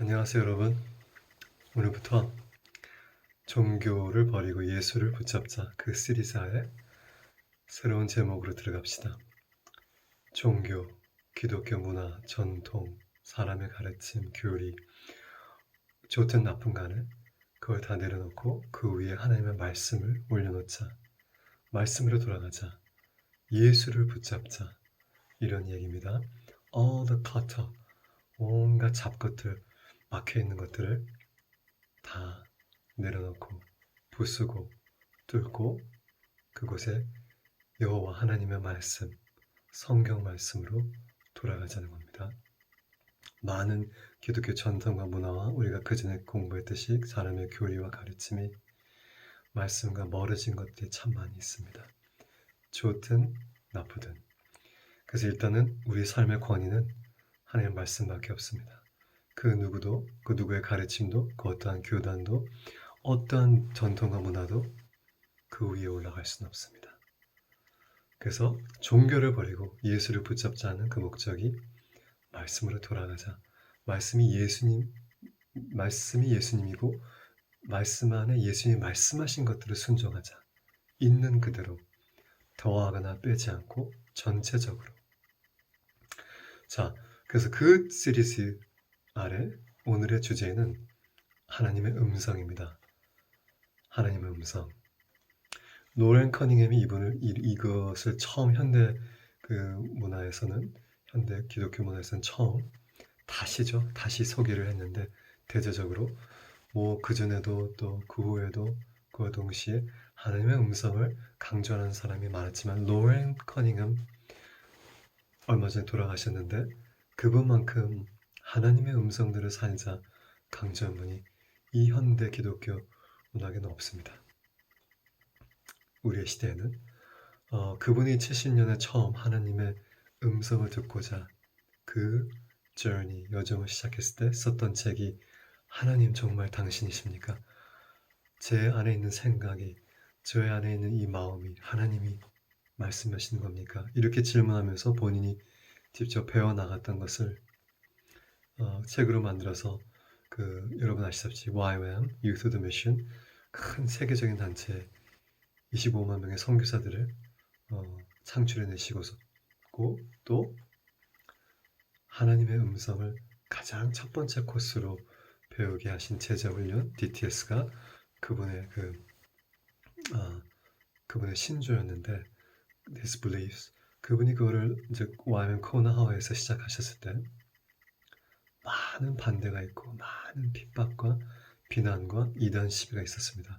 안녕하세요, 여러분. 오늘부터 종교를 버리고 예수를 붙잡자 그 시리즈의 새로운 제목으로 들어갑시다. 종교, 기독교 문화, 전통, 사람의 가르침, 교리, 좋든 나쁜 간에 그걸 다 내려놓고 그 위에 하나님의 말씀을 올려놓자. 말씀으로 돌아가자. 예수를 붙잡자. 이런 얘기입니다. All the clutter, 온갖 잡것들, 막혀있는 것들을 다 내려놓고 부수고 뚫고 그곳에 여호와 하나님의 말씀, 성경 말씀으로 돌아가자는 겁니다. 많은 기독교 전통과 문화와 우리가 그전에 공부했듯이 사람의 교리와 가르침이 말씀과 멀어진 것들이 참 많이 있습니다. 좋든 나쁘든. 그래서 일단은 우리 삶의 권위는 하나님의 말씀밖에 없습니다. 그 누구도, 그 누구의 가르침도, 그 어떠한 교단도, 어떠한 전통과 문화도 그 위에 올라갈 수는 없습니다. 그래서 종교를 버리고 예수를 붙잡자 하는 그 목적이 말씀으로 돌아가자. 말씀이 예수님이고 말씀 안에 예수님이 말씀하신 것들을 순종하자. 있는 그대로 더하거나 빼지 않고 전체적으로. 자, 그래서 그 시리즈 아래 오늘의 주제는 하나님의 음성입니다. 하나님의 음성. 노렌 커닝햄이 이것을 처음 현대 문화에서는, 현대 기독교 문화에서는 처음 다시 소개를 했는데, 대대적으로 뭐 그전에도 또 그 후에도 그와 동시에 하나님의 음성을 강조하는 사람이 많았지만, 노렌 커닝햄 얼마 전에 돌아가셨는데 그분만큼 하나님의 음성들을 살자 강조한 분이 이 현대 기독교 문학에는 없습니다. 우리의 시대에는 그분이 70년에 처음 하나님의 음성을 듣고자 그 여정을 시작했을 때 썼던 책이 하나님 정말 당신이십니까? 제 안에 있는 생각이, 제 안에 있는 이 마음이 하나님이 말씀하시는 겁니까? 이렇게 질문하면서 본인이 직접 배워나갔던 것을 책으로 만들어서 여러분 아시다시피 YWAM, Youth of the Mission, 큰 세계적인 단체 25만 명의 선교사들을 창출해내시고 또 하나님의 음성을 가장 첫 번째 코스로 배우게 하신 제자훈련 DTS가 그분의 그분의 신조였는데, His Beliefs, 그분이 그거를 이제 YWAM 코나하와에서 시작하셨을 때 많은 반대가 있고 많은 핍박과 비난과 이단 시비가 있었습니다.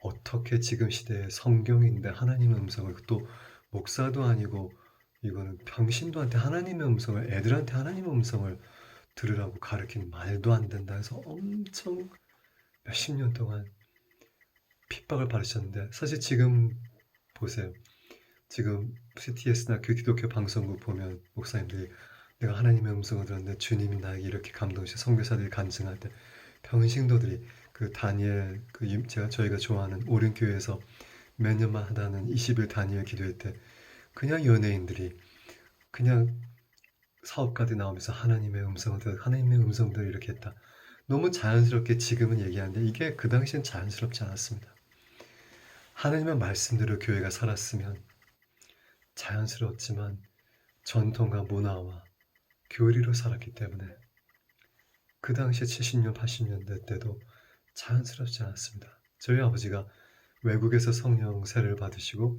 어떻게 지금 시대에 성경인데 하나님의 음성을, 또 목사도 아니고 이거는 병신도한테 하나님의 음성을, 애들한테 하나님의 음성을 들으라고 가르치는 말도 안 된다 해서 엄청 몇십 년 동안 핍박을 받으셨는데, 사실 지금 보세요. 지금 CTS나 그 기독교 방송국 보면 목사님들이 내가 하나님의 음성을 들었는데 주님이 나에게 이렇게 감동하셔, 선교사들이 간증할 때 평신도들이 다니엘, 저희가 좋아하는 오륜교회에서 몇 년만 하다는 20일 다니엘 기도회 때 그냥 연예인들이, 그냥 사업가들이 나오면서 하나님의 음성들 이렇게 했다. 너무 자연스럽게 지금은 얘기하는데 이게 그 당시엔 자연스럽지 않았습니다. 하나님의 말씀대로 교회가 살았으면 자연스러웠지만 전통과 문화와 교리로 살았기 때문에 그 당시에 70년, 80년대 때도 자연스럽지 않았습니다. 저희 아버지가 외국에서 성령 세례를 받으시고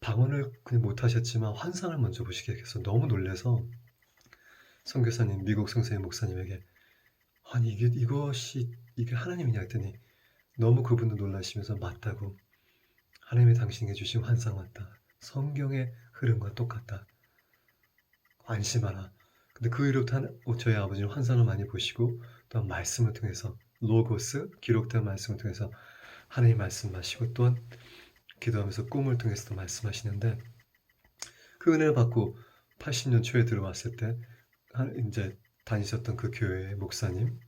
방언을 그냥 못하셨지만 환상을 먼저 보시게 해서 너무 놀래서 선교사님, 미국 성서의 목사님에게 아니 이게 하나님이냐 했더니 너무 그분도 놀라시면서 맞다고, 하나님이 당신에게 주신 환상 맞다, 성경의 흐름과 똑같다, 안심하라. 근데 그 이후부터 저희 아버지는 환상을 많이 보시고 또 말씀을 통해서, 로고스, 기록된 말씀을 통해서 하나님 말씀하시고, 또한 기도하면서 꿈을 통해서도 말씀하시는데, 그 은혜를 받고 80년 초에 들어왔을 때 이제 다니셨던 그 교회의 목사님,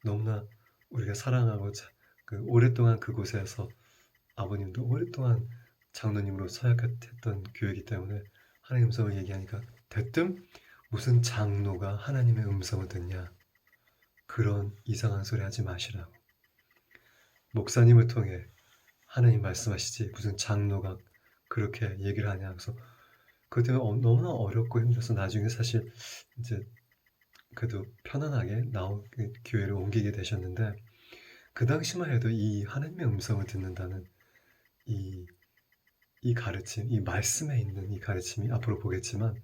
너무나 우리가 사랑하고 오랫동안 그곳에서 아버님도 오랫동안 장로님으로 서약했던 교회이기 때문에 하나님의 음성을 얘기하니까 대뜸 무슨 장로가 하나님의 음성을 듣냐, 그런 이상한 소리 하지 마시라고. 목사님을 통해 하나님 말씀하시지 무슨 장로가 그렇게 얘기를 하냐. 그래서 그것 때문에 너무나 어렵고 힘들어서 나중에 사실 이제 그래도 편안하게 교회를 옮기게 되셨는데, 그 당시만 해도 이 하나님의 음성을 듣는다는 이 가르침, 이 말씀에 있는 이 가르침이 앞으로 보겠지만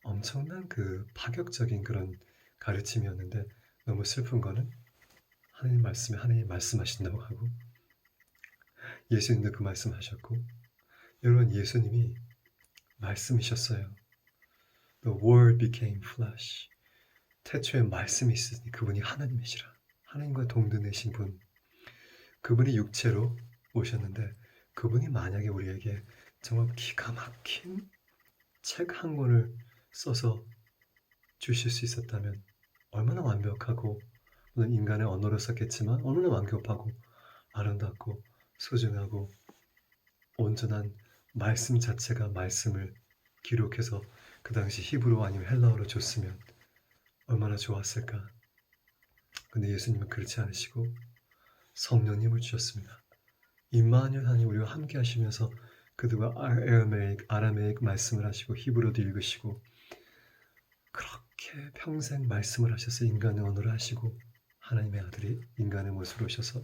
엄청난 그 파격적인 그런 가르침이었는데, 너무 슬픈 거는 하나님 말씀에 하나님 말씀하신다고 하고 예수님도 그 말씀하셨고, 여러분 예수님이 말씀이셨어요. The Word became flesh. 태초에 말씀이 있으니 그분이 하나님이시라. 하나님과 동등하신 분, 그분이 육체로 오셨는데, 그분이 만약에 우리에게 정말 기가 막힌 책 한 권을 써서 주실 수 있었다면 얼마나 완벽하고, 물론 인간의 언어로 썼겠지만 얼마나 완벽하고 아름답고 소중하고 온전한 말씀 자체가 말씀을 기록해서 그 당시 히브리어 아니면 헬라어로 줬으면 얼마나 좋았을까. 근데 예수님은 그렇지 않으시고 성령님을 주셨습니다. 임마누엘 하나님 우리와 함께 하시면서 그들과 아라메익 말씀을 하시고 히브리어도 읽으시고 그렇게 평생 말씀을 하셔서 인간의 언어를 하시고, 하나님의 아들이 인간의 모습으로 오셔서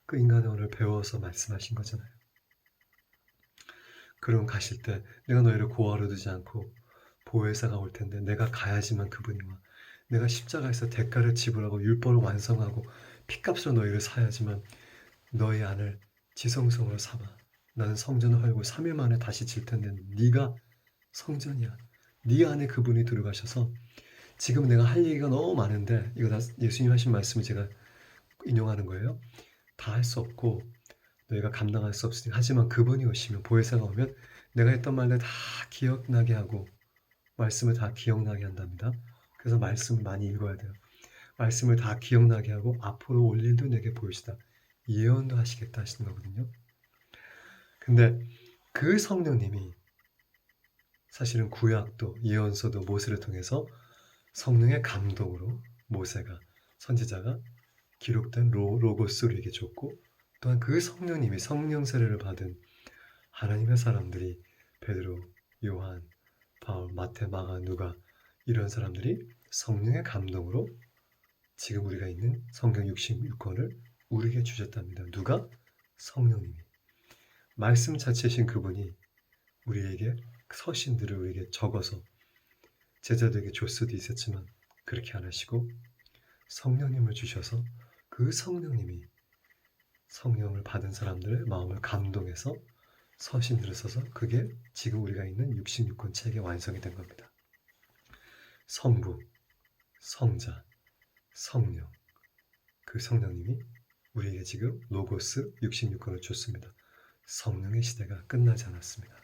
그 인간의 언어를 배워서 말씀하신 거잖아요. 그럼 가실 때 내가 너희를 고아로 두지 않고 보혜사가 올 텐데 내가 가야지만 그분이 와. 내가 십자가에서 대가를 지불하고 율법을 완성하고 피값으로 너희를 사야지만 너희 안을 지성성으로 삼아. 나는 성전을 헐고 3일 만에 다시 질 텐데 네가 성전이야. 네 안에 그분이 들어가셔서, 지금 내가 할 얘기가 너무 많은데 이거 다 예수님 하신 말씀을 제가 인용하는 거예요. 다 할 수 없고 너희가 감당할 수 없으니, 하지만 그분이 오시면, 보혜사가 오면 내가 했던 말들 다 기억나게 하고 말씀을 다 기억나게 한답니다. 그래서 말씀을 많이 읽어야 돼요. 말씀을 다 기억나게 하고 앞으로 올 일도 내게 보이시다. 예언도 하시겠다 하시는 거거든요. 근데 그 성령님이 사실은 구약도 예언서도 모세를 통해서 성령의 감동으로 모세가, 선지자가 기록된 로고스를 우리에게 줬고, 또한 그 성령님이 성령 세례를 받은 하나님의 사람들이 베드로, 요한, 바울, 마태, 마가, 누가, 이런 사람들이 성령의 감동으로 지금 우리가 있는 성경 66권을 우리에게 주셨답니다. 누가? 성령님이. 말씀 자체이신 그분이 우리에게 서신들을 우리에게 적어서 제자들에게 줄 수도 있었지만 그렇게 안 하시고 성령님을 주셔서 그 성령님이 성령을 받은 사람들의 마음을 감동해서 서신들을 써서 그게 지금 우리가 있는 66권 책의 완성이 된 겁니다. 성부, 성자, 성령, 그 성령님이 우리에게 지금 로고스 66권을 줬습니다. 성령의 시대가 끝나지 않았습니다.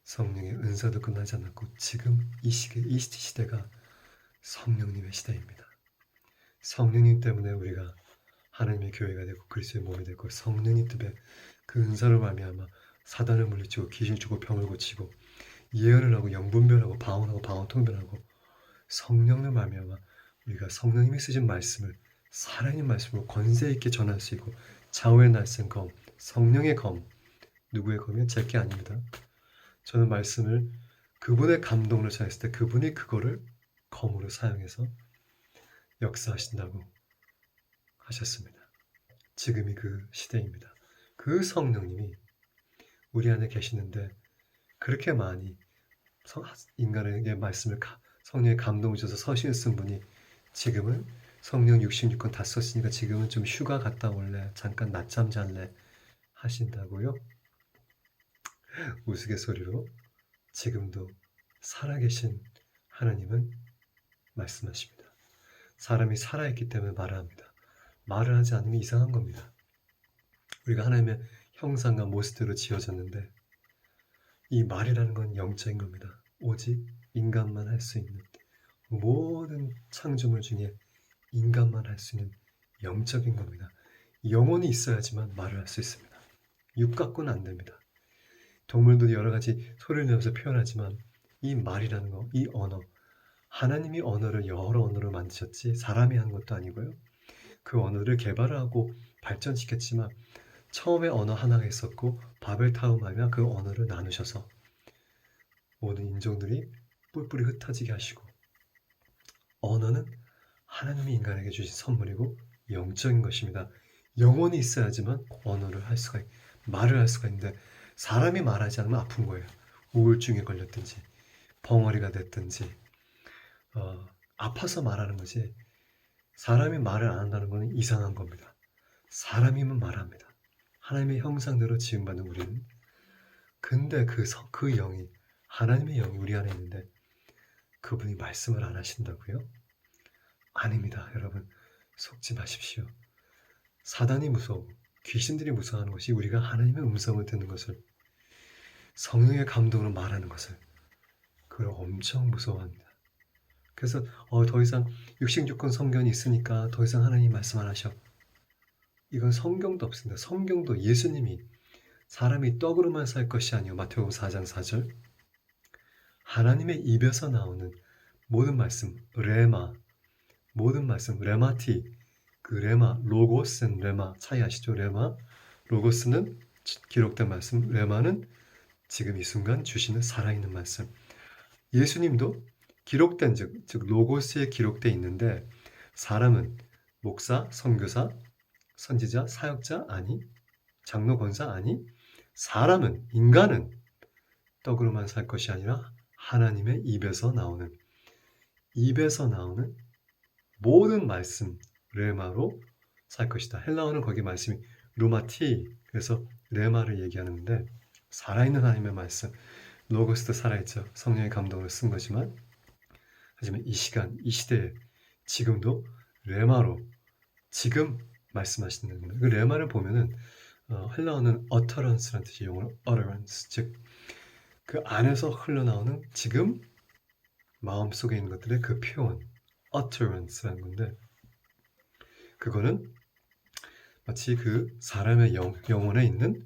성령의 은사도 끝나지 않았고 지금 이 시대가 성령님의 시대입니다. 성령님 때문에 우리가 하나님의 교회가 되고 그리스도의 몸이 되고, 성령님 때문에 그 은사를 말미암아 사단을 물리치고 귀신 주고 병을 고치고 예언을 하고 영분별하고 방언하고 방언통변하고, 성령을 말미암아 우리가 성령님이 쓰신 말씀을 살아있는 말씀으로 권세 있게 전할 수 있고, 좌우의 날쌘 검, 성령의 검, 누구의 검이요? 제 게 아닙니다. 저는 말씀을 그분의 감동으로 전했을 때 그분이 그거를 검으로 사용해서 역사하신다고 하셨습니다. 지금이 그 시대입니다. 그 성령님이 우리 안에 계시는데 그렇게 많이 인간에게 말씀을 성령의 감동을 줘서 서신을 쓴 분이 지금은 성령 66권 다 썼으니까 지금은 좀 휴가 갔다 올래, 잠깐 낮잠 잘래 하신다고요? 우스갯소리로 지금도 살아계신 하나님은 말씀하십니다. 사람이 살아있기 때문에 말을 합니다. 말을 하지 않으면 이상한 겁니다. 우리가 하나님의 형상과 모습대로 지어졌는데 이 말이라는 건 영적인 겁니다. 오직 인간만 할 수 있는, 모든 창조물 중에 인간만 할 수 있는 영적인 겁니다. 영혼이 있어야지만 말을 할 수 있습니다. 육 갖고는 안 됩니다. 동물들이 여러 가지 소리를 내면서 표현하지만 이 말이라는 거, 이 언어, 하나님이 언어를 여러 언어로 만드셨지 사람이 한 것도 아니고요. 그 언어를 개발하고 발전시켰지만 처음에 언어 하나가 있었고 바벨타움하며 그 언어를 나누셔서 모든 인종들이 뿔뿔이 흩어지게 하시고 언어는 하나님이 인간에게 주신 선물이고 영적인 것입니다. 영혼이 있어야지만 언어를 할 수가 말을 할 수가 있는데 사람이 말하지 않으면 아픈 거예요. 우울증에 걸렸든지 벙어리가 됐든지 아파서 말하는 거지 사람이 말을 안 한다는 것은 이상한 겁니다. 사람이면 말합니다. 하나님의 형상대로 지음받은 우리는 근데 그 영이 하나님의 영이 우리 안에 있는데 그분이 말씀을 안 하신다고요? 아닙니다. 여러분 속지 마십시오. 사단이 무서워 귀신들이 무서워하는 것이 우리가 하나님의 음성을 듣는 것을 성령의 감동으로 말하는 것을 그걸 엄청 무서워합니다. 그래서 더 이상 육신주권 성경이 있으니까 더 이상 하나님 말씀 안 하셔. 이건 성경도 없습니다. 성경도 예수님이 사람이 떡으로만 살 것이 아니요 마태복음 4장 4절 하나님의 입에서 나오는 모든 말씀 레마 모든 말씀 레마티 그 레마 로고스는 레마 차이 아시죠? 레마 로고스는 기록된 말씀 레마는 지금 이 순간 주시는 살아있는 말씀 예수님도 기록된 즉 로고스에 기록되어 있는데 사람은 목사, 선교사, 선지자, 사역자 아니 장로, 권사 아니 사람은 인간은 떡으로만 살 것이 아니라 하나님의 입에서 나오는 모든 말씀 레마로 살 것이다. 헬라어는 거기 말씀이 루마티 그래서 레마를 얘기하는데 살아있는 하나님의 말씀 로고스도 살아있죠. 성령의 감동을 쓴 거지만 하지만 이 시간 이 시대에 지금도 레마로 지금 말씀하시는 겁니다. 그 레마를 보면은 헬라어는 utterance라는 뜻이 영어로 utterance 즉 그 안에서 흘러나오는 지금 마음속에 있는 것들의 그 표현 utterance라는 건데 그거는 마치 그 사람의 영혼에 있는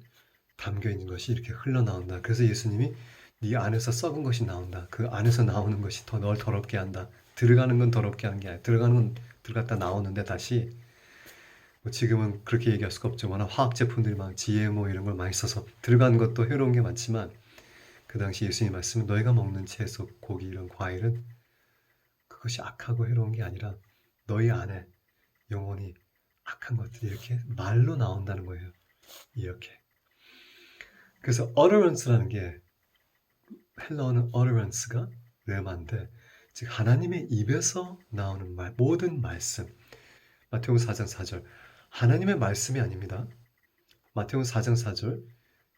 담겨 있는 것이 이렇게 흘러나온다. 그래서 예수님이 네 안에서 썩은 것이 나온다. 그 안에서 나오는 것이 더 널 더럽게 한다. 들어가는 건 더럽게 하는 게 아니라 들어가는 건 들어갔다 나오는데 다시 지금은 그렇게 얘기할 수가 없죠. 워낙 화학 제품들이 막 GMO 이런 걸 많이 써서 들어간 것도 해로운 게 많지만 그 당시 예수님 말씀은 너희가 먹는 채소, 고기 이런 과일은 그것이 악하고 해로운 게 아니라 너희 안에 영혼이 악한 것들이 이렇게 말로 나온다는 거예요. 이렇게. 그래서 utterance라는 게 헬라어는 utterance가 레마인데 즉 하나님의 입에서 나오는 말 모든 말씀 마태복음 4장 4절 하나님의 말씀이 아닙니다. 마태복음 4장 4절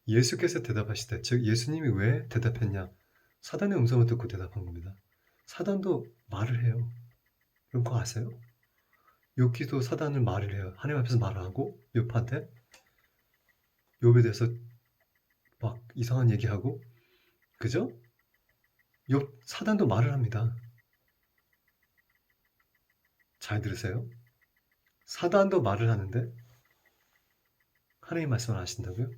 예수께서 대답하시되 즉 예수님이 왜 대답했냐 사단의 음성을 듣고 대답한 겁니다. 사단도 말을 해요. 여러분 그거 아세요? 욥기도 사단을 말을 해요. 하나님 앞에서 말을 하고 욥한테 욥에 대해서 막 이상한 얘기하고 그죠? 욥 사단도 말을 합니다. 잘 들으세요. 사단도 말을 하는데 하나님 말씀을 하신다고요?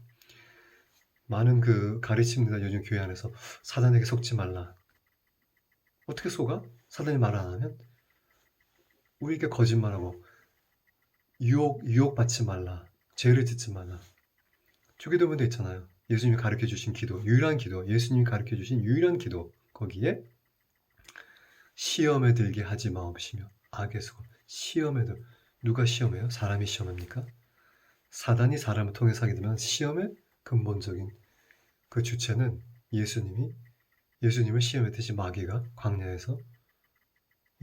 많은 그 가르칩니다. 요즘 교회 안에서 사단에게 속지 말라. 어떻게 속아? 사단이 말 안 하면? 우리에게 거짓말하고 유혹받지 말라. 죄를 짓지 말라. 주기도문도 있잖아요. 예수님이 가르쳐 주신 기도, 유일한 기도, 예수님이 가르쳐 주신 유일한 기도. 거기에 시험에 들게 하지 마옵시며 악의 수고. 누가 시험해요? 사람이 시험합니까? 사단이 사람을 통해서 하게 되면 시험의 근본적인 그 주체는 예수님을 시험했듯이 마귀가 광야에서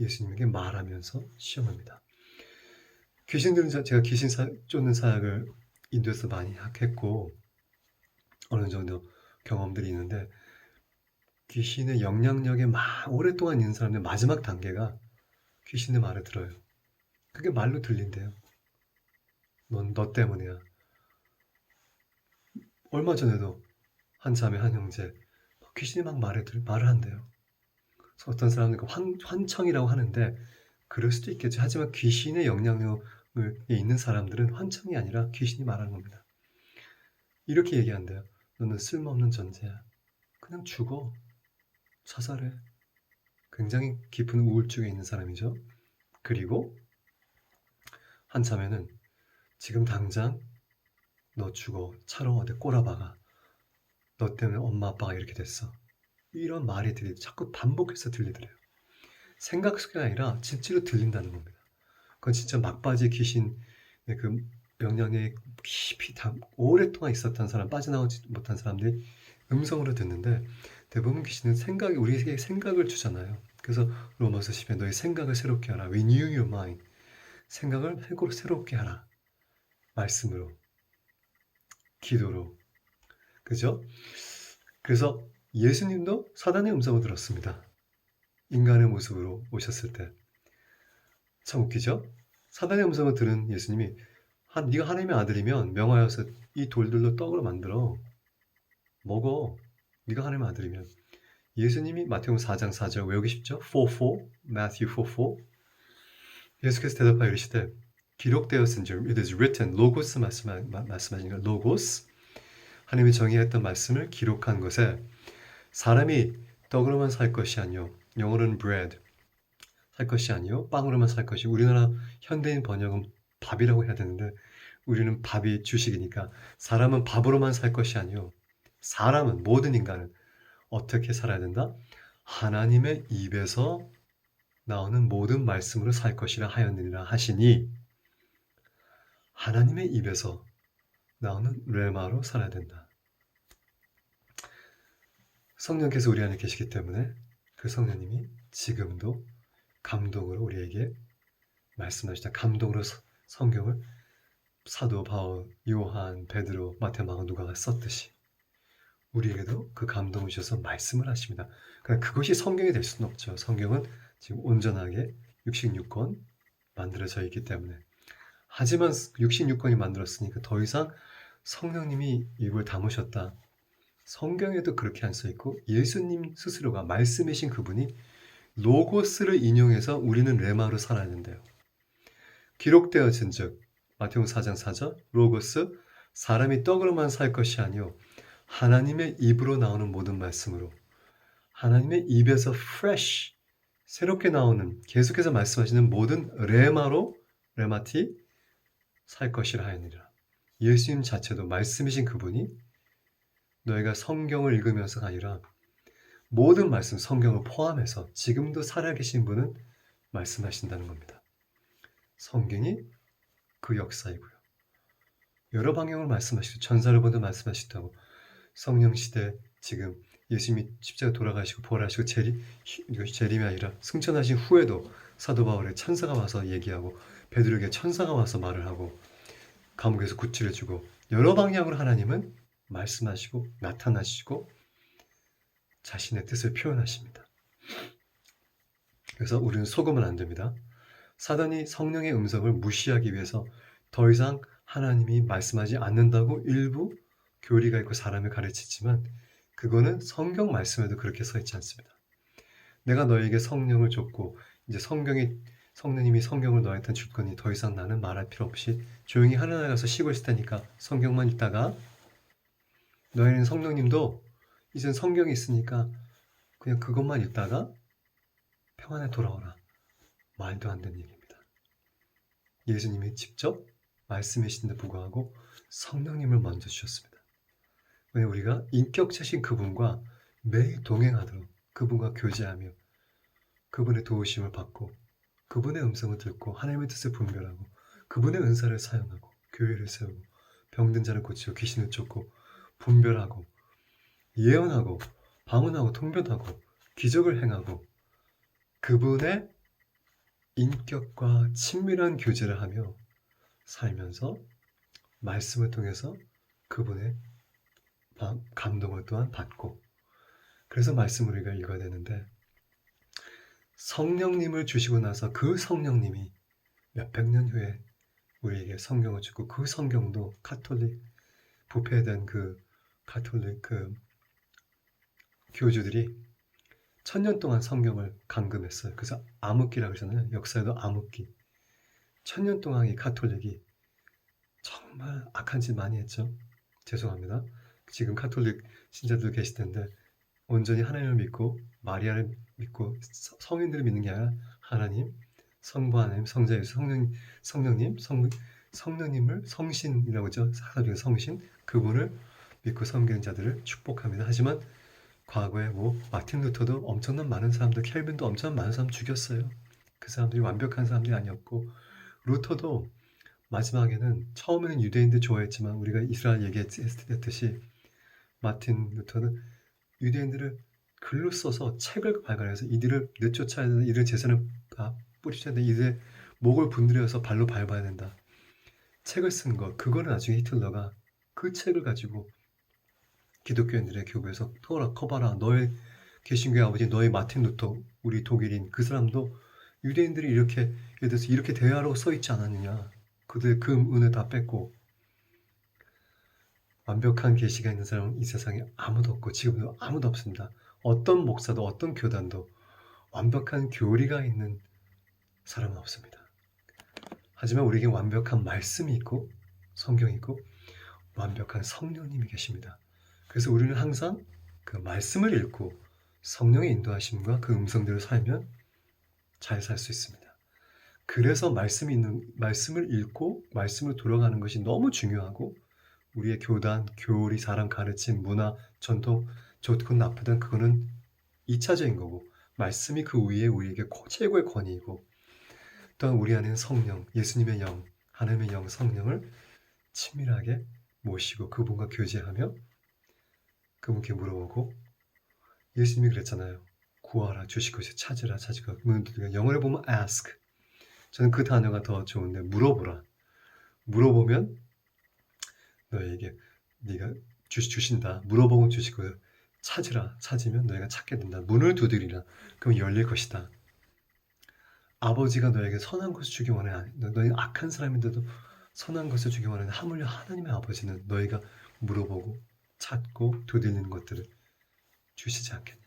예수님에게 말하면서 시험합니다. 귀신들은 제가 귀신 쫓는 사역을 인도에서 많이 했고 어느 정도 경험들이 있는데 귀신의 영향력에 오랫동안 있는 사람의 마지막 단계가 귀신의 말을 들어요. 그게 말로 들린대요. 너 때문이야. 얼마 전에도 한 자매 한 형제 귀신이 막 말을 한대요. 그래서 어떤 사람들은 환청이라고 하는데 그럴 수도 있겠죠. 하지만 귀신의 영향력에 있는 사람들은 환청이 아니라 귀신이 말하는 겁니다. 이렇게 얘기한대요. 너는 쓸모없는 존재야. 그냥 죽어. 자살해. 굉장히 깊은 우울증에 있는 사람이죠. 그리고 한참에는 지금 당장 너 죽어. 차로 어디 꼬라박아. 너 때문에 엄마 아빠가 이렇게 됐어. 이런 말이 자꾸 반복해서 들리더래요. 생각 속이 아니라 진짜로 들린다는 겁니다. 그건 진짜 막바지 귀신의 그 영향에 깊이 오랫동안 있었던 사람, 빠져나오지 못한 사람들이 음성으로 듣는데 대부분 귀신은 우리에게 생각을 주잖아요. 그래서 로마서 10에 너의 생각을 새롭게 하라. Renew your mind. 생각을 새롭게 하라. 말씀으로, 기도로. 그죠? 그래서 예수님도 사단의 음성을 들었습니다. 인간의 모습으로 오셨을 때. 참 웃기죠? 사단의 음성을 들은 예수님이 네가 하나님의 아들이면 명하여서 이 돌들로 떡으로 만들어 먹어. 네가 하나님의 아들이면. 예수님이 마태복음 4장 4절 외우기 쉽죠? 4:4 Matthew 4:4 예수께서 대답하여 이르시되 기록되었은즉 it is written 로고스 말씀하시니까 로고스 하나님이 정의했던 말씀을 기록한 것에 사람이 떡으로만 살 것이 아니요 영어로는 bread 살 것이 아니요 빵으로만 살 것이 우리나라 현대인 번역은 밥이라고 해야 되는데 우리는 밥이 주식이니까 사람은 밥으로만 살 것이 아니요 사람은 모든 인간은 어떻게 살아야 된다? 하나님의 입에서 나오는 모든 말씀으로 살 것이라 하였느니라 하시니 하나님의 입에서 나오는 레마로 살아야 된다. 성령께서 우리 안에 계시기 때문에 그 성령님이 지금도 감동으로 우리에게 말씀하시다. 감동으로 성경을 사도 바울, 요한, 베드로, 마태, 마가, 누가가 썼듯이 우리에게도 그 감동을 주셔서 말씀을 하십니다. 그러니까 그것이 성경이 될 수는 없죠. 성경은 지금 온전하게 66권 만들어져 있기 때문에. 하지만 66권이 만들었으니까 더 이상 성령님이 이걸 담으셨다. 성경에도 그렇게 안 써있고 예수님 스스로가 말씀이신 그분이 로고스를 인용해서 우리는 레마로 살아야 된대요. 기록되어진 즉 마태복음 4장 4절 로고스 사람이 떡으로만 살 것이 아니요 하나님의 입으로 나오는 모든 말씀으로 하나님의 입에서 fresh 새롭게 나오는 계속해서 말씀하시는 모든 레마티 살 것이라 하였느니라. 예수님 자체도 말씀이신 그분이 너희가 성경을 읽으면서가 아니라 모든 말씀 성경을 포함해서 지금도 살아계신 분은 말씀하신다는 겁니다. 성경이 그 역사이고요. 여러 방향으로 말씀하시고 천사를 보도 말씀하시기도 하고 성령 시대 지금 예수님이 십자가 돌아가시고 부활하시고 재림이 아니라 승천하신 후에도 사도 바울의 천사가 와서 얘기하고 베드로에게 천사가 와서 말을 하고 감옥에서 구출해주고 여러 방향으로 하나님은 말씀하시고 나타나시고 자신의 뜻을 표현하십니다. 그래서 우리는 속으면 안 됩니다. 사단이 성령의 음성을 무시하기 위해서 더 이상 하나님이 말씀하지 않는다고 일부 교리가 있고 사람을 가르치지만 그거는 성경 말씀에도 그렇게 써 있지 않습니다. 내가 너에게 성령을 줬고 이제 성령님이 성경을 너한테 줄 거니 더 이상 나는 말할 필요 없이 조용히 하늘나라 가서 쉬고 있을 테니까 성경만 읽다가 너희는 성령님도 이젠 성경이 있으니까 그냥 그것만 읽다가 평안에 돌아오라. 말도 안 되는 얘기입니다. 예수님이 직접 말씀이신데 불구하고 성령님을 먼저 주셨습니다. 왜냐하면 우리가 인격체신 그분과 매일 동행하도록 그분과 교제하며 그분의 도우심을 받고 그분의 음성을 듣고 하나님의 뜻을 분별하고 그분의 은사를 사용하고 교회를 세우고 병든 자를 고치고 귀신을 쫓고 분별하고 예언하고 방언하고 통변하고 기적을 행하고 그분의 인격과 친밀한 교제를 하며 살면서 말씀을 통해서 그분의 감동을 또한 받고 그래서 말씀을 우리가 읽어야 되는데 성령님을 주시고 나서 그 성령님이 몇백 년 후에 우리에게 성경을 주고 그 성경도 가톨릭 부패된 그 가톨릭 그 교주들이 1000년 동안 성경을 감금했어요. 그래서 암흑기라고 그러잖아요. 역사에도 암흑기. 1000년 동안 이 가톨릭이 정말 악한 짓 많이 했죠. 죄송합니다. 지금 가톨릭 신자들 계실 텐데 온전히 하나님을 믿고 마리아를 믿고 성인들을 믿는 게 아니라 하나님, 성부 하나님, 성자 예수, 성령님, 성령님을 성신이라고 하죠. 사사적인 성신, 그분을 믿고 섬기는 자들을 축복합니다. 하지만 과거에 뭐 마틴 루터도 엄청난 많은 사람들, 켈빈도 엄청난 많은 사람 죽였어요. 그 사람들이 완벽한 사람들이 아니었고, 루터도 마지막에는 처음에는 유대인들 좋아했지만 우리가 이스라엘 얘기했듯이 마틴 루터는 유대인들을 글로 써서 책을 발간해서 이들을 내쫓아야 된다. 이들의 재산을 뿌리쳐야 된다. 이들의 목을 분들여서 발로 밟아야 된다. 책을 쓴 것, 그거는 나중에 히틀러가 그 책을 가지고 기독교인들의 교회에서 커봐라. 너의 개신교의 아버지, 너의 마틴 루터, 우리 독일인 그 사람도 유대인들이 이렇게 예를 들어서 이렇게 대화로 써 있지 않았느냐. 그들의 그 은을 다 뺐고 완벽한 계시가 있는 사람은 이 세상에 아무도 없고 지금도 아무도 없습니다. 어떤 목사도 어떤 교단도 완벽한 교리가 있는 사람은 없습니다. 하지만 우리에게 완벽한 말씀이 있고 성경이 있고 완벽한 성령님이 계십니다. 그래서 우리는 항상 그 말씀을 읽고 성령의 인도하심과 그 음성대로 살면 잘 살 수 있습니다. 그래서 말씀을 읽고 말씀을 돌아가는 것이 너무 중요하고 우리의 교단, 교리, 사람 가르침, 문화, 전통 좋든 나쁘든 그거는 2차적인 거고 말씀이 그 위에 우리에게 최고의 권위이고 또한 우리 안에는 성령, 예수님의 영, 하나님의 영, 성령을 친밀하게 모시고 그분과 교제하며 그분께 물어보고 예수님이 그랬잖아요. 구하라 주실 것을 찾으라 찾으라. 영어로 보면 ask. 저는 그 단어가 더 좋은데 물어보라. 물어보면 너에게 네가 주신다. 물어보면 주실 거예요. 찾으라. 찾으면 너희가 찾게 된다. 문을 두드리라. 그럼 열릴 것이다. 아버지가 너에게 선한 것을 주기 원해. 너희 악한 사람인데도 선한 것을 주기 원하는 하물며 하나님의 아버지는 너희가 물어보고 찾고 두드리는 것들을 주시지 않겠냐.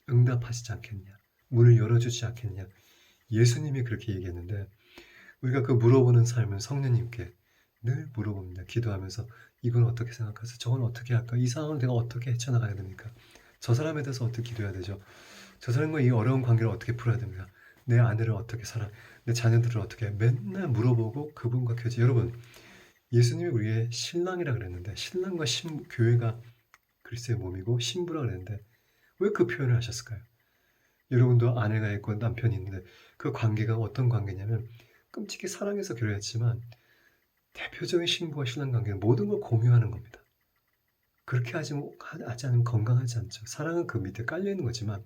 응답하시지 않겠냐. 문을 열어주지 않겠냐. 예수님이 그렇게 얘기했는데 우리가 그 물어보는 삶은 성령님께 늘 물어봅니다. 기도하면서 이건 어떻게 생각하세요? 저건 어떻게 할까? 이 상황을 내가 어떻게 헤쳐나가야 됩니까? 저 사람에 대해서 어떻게 기도해야 되죠? 저 사람과 이 어려운 관계를 어떻게 풀어야 됩니까? 내 아내를 어떻게 살아? 내 자녀들을 어떻게 맨날 물어보고 그분과 교제. 여러분 예수님이 우리의 신랑이라 그랬는데 신랑과 교회가 그리스도의 몸이고 신부라 그랬는데 왜 그 표현을 하셨을까요? 여러분도 아내가 있고 남편이 있는데 그 관계가 어떤 관계냐면 끔찍히 사랑해서 결혼했지만 대표적인 신부와 신랑 관계는 모든 걸 공유하는 겁니다. 그렇게 하지 않으면 건강하지 않죠. 사랑은 그 밑에 깔려있는 거지만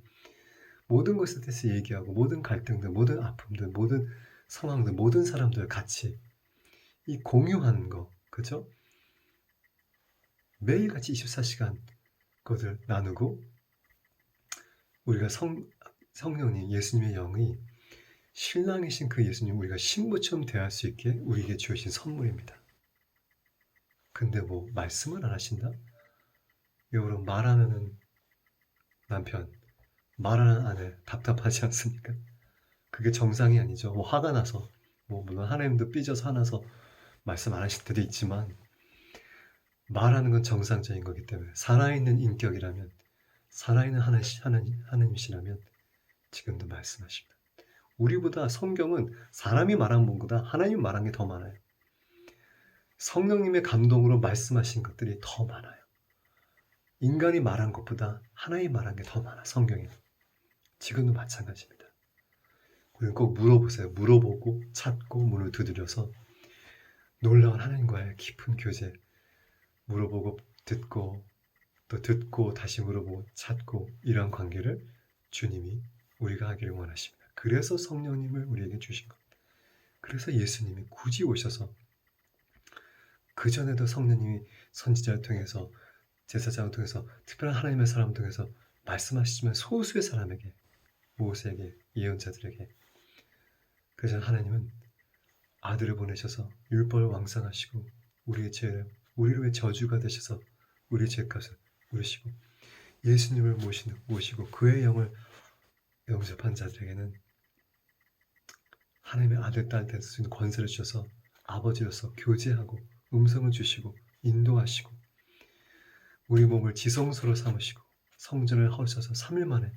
모든 것에 대해서 얘기하고 모든 갈등들, 모든 아픔들, 모든 상황들, 모든 사람들 같이 이 공유하는 거, 그죠? 매일같이 24시간 그것을 나누고 우리가 성령님, 예수님의 영이 신랑이신 그 예수님 우리가 신부처럼 대할 수 있게 우리에게 주신 선물입니다. 근데 뭐 말씀을 안 하신다? 여러분 말하는 남편, 말하는 아내 답답하지 않습니까? 그게 정상이 아니죠. 뭐 화가 나서 뭐 물론 하나님도 삐져서 화나서 말씀 안 하실 때도 있지만 말하는 건 정상적인 거기 때문에 살아있는 인격이라면 살아있는 하나님이시라면 지금도 말씀하십니다. 우리보다 성경은 사람이 말한 것보다 하나님 말한 게 더 많아요. 성령님의 감동으로 말씀하신 것들이 더 많아요. 인간이 말한 것보다 하나님 말한 게 더 많아 성경에는. 지금도 마찬가지입니다. 우리는 꼭 물어보세요. 물어보고 찾고 문을 두드려서 놀라운 하나님과의 깊은 교제 물어보고 듣고 또 듣고 다시 물어보고 찾고 이러한 관계를 주님이 우리가 하기를 원하십니다. 그래서 성령님을 우리에게 주신 겁니다. 그래서 예수님이 굳이 오셔서 그전에도 성령님이 선지자를 통해서 제사장을 통해서 특별한 하나님의 사람을 통해서 말씀하시지만 소수의 사람에게 모세에게 예언자들에게 그래서 하나님은 아들을 보내셔서 율법을 왕성하시고 우리의 죄를 우리를 위해 저주가 되셔서 우리의 죄값을 물으시고 예수님을 모시고 그의 영을 영접한 자들에게는 하나님의 아들, 딸 될 수 있는 권세를 주셔서 아버지로서 교제하고 음성을 주시고 인도하시고 우리 몸을 지성소로 삼으시고 성전을 허셔서 3일 만에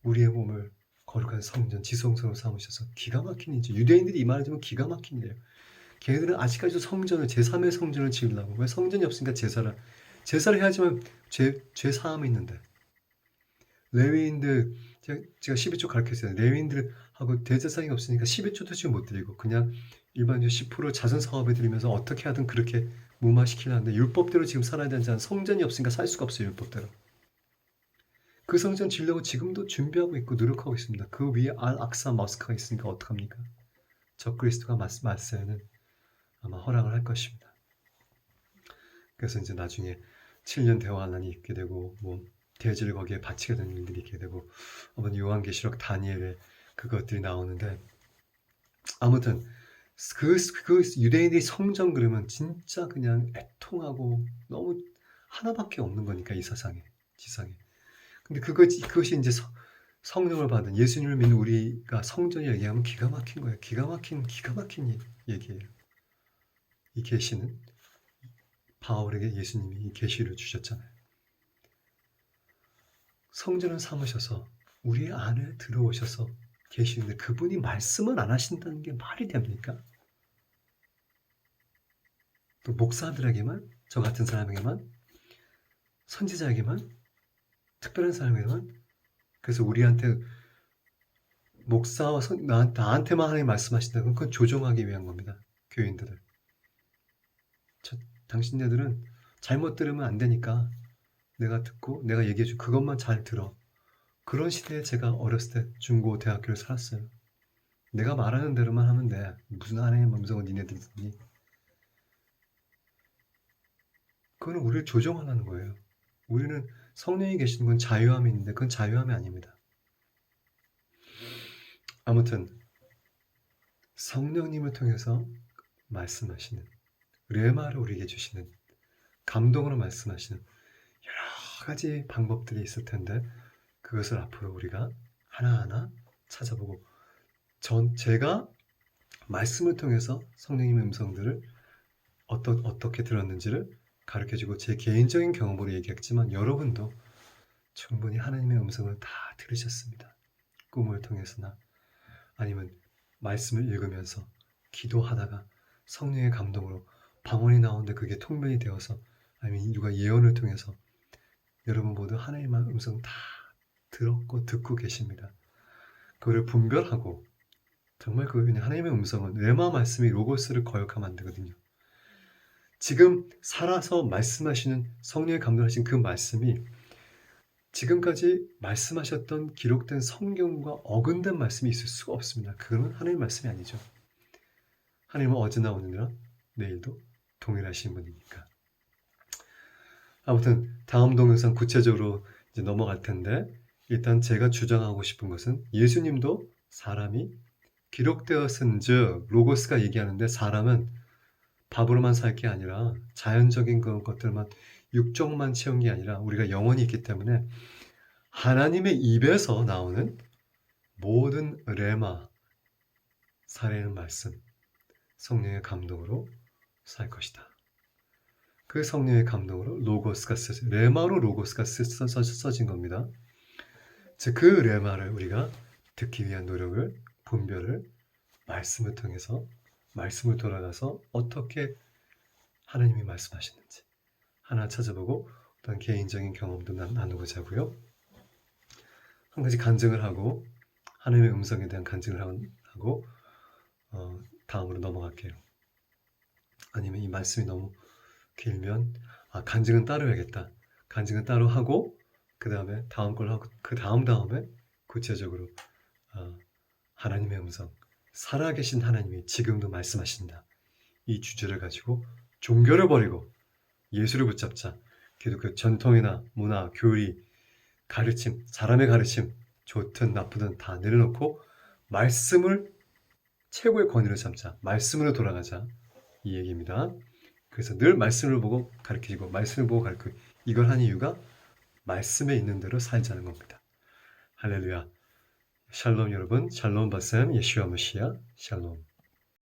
우리의 몸을 거룩한 성전, 지성소로 삼으셔서 기가 막힌 일이죠. 유대인들이 이 말을 들으면 기가 막힌 일이에요. 걔네들은 아직까지도 성전을, 제3의 성전을 지으려고. 왜? 성전이 없으니까 제사를 해야지만 죄 사함이 있는데. 레위인들, 제가 12조 가르쳤어요. 레위인들하고 대제사장이 없으니까 12조도 지금 못 드리고 그냥 일반적으로 10% 자선 사업에 드리면서 어떻게 하든 그렇게 무마시키려는데, 율법대로 지금 살아야 되는 자는 성전이 없으니까 살 수가 없어요. 율법대로. 그 성전 지으려고 지금도 준비하고 있고 노력하고 있습니다. 그 위에 알 악사 머스크가 있으니까 어떡합니까? 적그리스도가 맞서야는 아마 허락을 할 것입니다. 그래서 이제 나중에 7년 대환란이 있게 되고, 뭐 대지를 거기에 바치게 되는 일들이 있게 되고, 아무튼 요한계시록 다니엘의 그것들이 나오는데, 아무튼 그 유대인들이 성전 그러면 진짜 그냥 애통하고 너무 하나밖에 없는 거니까, 이 지상에. 근데 그것이 이제 성령을 받은 예수님을 믿는 우리가 성전이 얘기하면 기가 막힌 거예요. 기가 막힌 얘기예요. 이 계시는 바울에게 예수님이 이 계시를 주셨잖아요. 성전을 삼으셔서 우리 안에 들어오셔서 계시는데, 그분이 말씀을 안 하신다는 게 말이 됩니까? 또 목사들에게만, 저 같은 사람에게만, 선지자에게만, 특별한 사람에게만, 그래서 우리한테 목사와 나한테만 하나님 말씀하신다면 그건 조종하기 위한 겁니다. 교인들을. 당신네들은 잘못 들으면 안 되니까 내가 듣고 내가 얘기해준 그것만 잘 들어. 그런 시대에 제가 어렸을 때 중고 대학교를 살았어요. 내가 말하는 대로만 하면 돼. 무슨 하나님 음성을 니네들이 듣니? 그거는 우리를 조종하는 거예요. 우리는 성령이 계시는 건 자유함이 있는데 그건 자유함이 아닙니다. 아무튼 성령님을 통해서 말씀하시는, 레마를 우리에게 주시는, 감동으로 말씀하시는 여러 가지 방법들이 있을 텐데, 그것을 앞으로 우리가 하나하나 찾아보고, 제가 말씀을 통해서 성령님의 음성들을 어떻게 들었는지를 가르쳐주고 제 개인적인 경험으로 얘기했지만, 여러분도 충분히 하나님의 음성을 다 들으셨습니다. 꿈을 통해서나 아니면 말씀을 읽으면서 기도하다가 성령의 감동으로 방언이 나오는데 그게 통변이 되어서, 아니면 누가 예언을 통해서 여러분 모두 하나님의 음성 다 들었고 듣고 계십니다. 그거를 분별하고, 정말 그냥 하나님의 음성은 레마 말씀이 로고스를 거역하면 안 되거든요. 지금 살아서 말씀하시는, 성령의 감동하신 그 말씀이 지금까지 말씀하셨던 기록된 성경과 어긋된 말씀이 있을 수가 없습니다. 그건 하나님의 말씀이 아니죠. 하나님은 어제나 오늘이나 내일도 동일하신 분이니까. 아무튼 다음 동영상 구체적으로 이제 넘어갈 텐데, 일단 제가 주장하고 싶은 것은, 예수님도 사람이 기록되었은즉, 로고스가 얘기하는데 사람은 밥으로만 살 게 아니라 자연적인 것들만, 육적만 채운 게 아니라 우리가 영혼이 있기 때문에 하나님의 입에서 나오는 모든 레마, 살아있는 말씀, 성령의 감동으로 살 것이다. 그 성령의 감동으로 로고스가 레마로 로고스가 써진 겁니다. 즉 그 레마를 우리가 듣기 위한 노력을, 분별을 말씀을 통해서, 말씀을 돌아가서 어떻게 하나님이 말씀하시는지 하나 찾아보고, 어떤 개인적인 경험도 나누고자 하고요. 한 가지 간증을 하고, 하나님의 음성에 대한 간증을 하고 다음으로 넘어갈게요. 아니면 이 말씀이 너무 길면 간증은 따로 해야겠다. 간증은 따로 하고 그 다음에 다음 걸 하고 그 다음에 구체적으로 하나님의 음성, 살아계신 하나님이 지금도 말씀하신다. 이 주제를 가지고 종교를 버리고 예수를 붙잡자. 기독교 전통이나 문화, 교리, 가르침, 사람의 가르침, 좋든 나쁘든 다 내려놓고 말씀을 최고의 권위로 삼자. 말씀으로 돌아가자. 이 얘기입니다. 그래서 늘 말씀을 보고 가르치고 말씀을 보고 가르치고, 이걸 한 이유가 말씀에 있는 대로 살자는 겁니다. 할렐루야. 샬롬 여러분. 샬롬 바셈 예슈아 메시아. 샬롬.